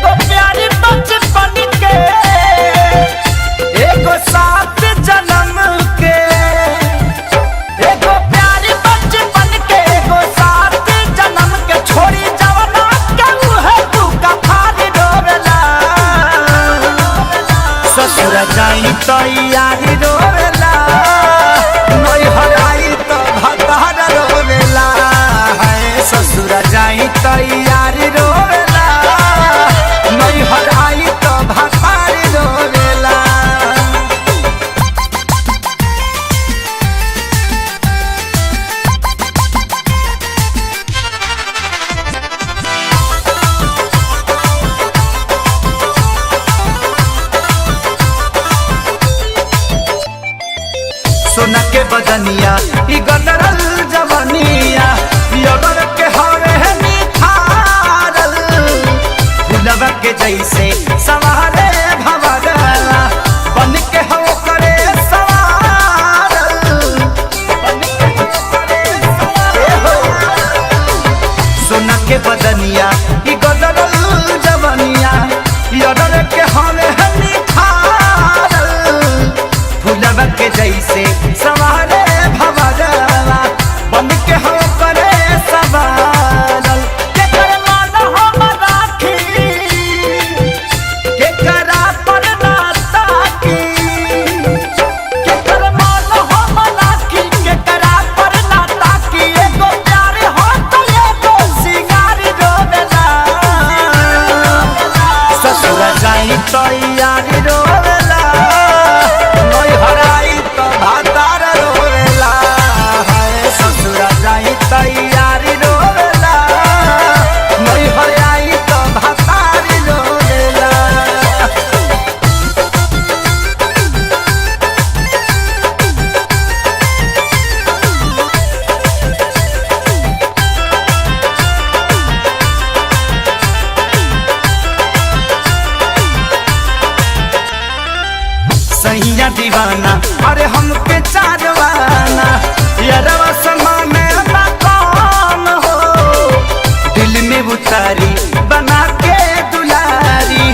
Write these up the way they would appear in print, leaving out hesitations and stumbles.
एगो प्यारी बचपन के, एगो सात जन्म के, एगो प्यारी बचपन के, एगो सात जन्म के, छोड़ी जवाना के उहे तू कफारी रोवेला। ससुर जाई तो यारी रोवेला, नैहर आई तो भतार रोवेला। ससुर जाई तो यारी रोवेला, नैहर आई तो भतार रोवेला। सोना के बदनिया ई गदरल जवनिया, यगर के हरे निखारल, फुलवा के जैसे सवारे भवरला, बन के हो करे सवारल, बन के हो करे सवारल। सोना के बदनिया ई गदरल जवनिया, यगर के हरे निखारल, फुलवा के जैसे सवारे भवरला, बन के हो करे सवारल। केकर मान हम राखी, केकरा पर ना ताकी, केकर मान हम राखी, केकरा पर ना ताकी। एगो प्यार हो तो एगो सिंगार रोवेला। ससुर जाई तो यारी रोवेला, नैहर आई तो भतार रोवेला। ससुर जाई तो यारी रोवेला, नैहर आई तो भतार रोवेला। सैया दीवाना अरे हमके चारवाना, यारवा समाने ना कौन हो, दिल में उतारी बना के दुलारी,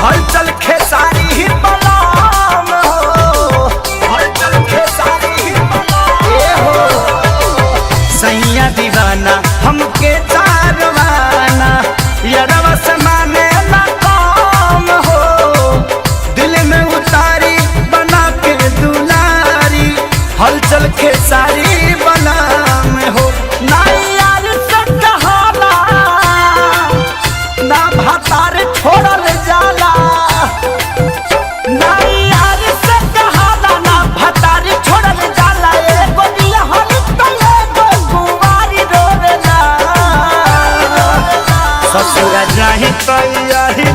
हलचल खेसारी ही बलाम हो, हलचल खेसारी ही बलाम हो। सैया दीवाना हमके चारवाना, यारवा समाने ना कौन हो, दिल में उतारी हलचल खेसारी बना में हो। ना यार से कहाला, ना भतार छोड़ल जाला, ना यार से कहाला, ना भतार छोड़ल जाला। एगो निहल तो एगो कुंवारी रोवेला। ससुर जाहि तो यारी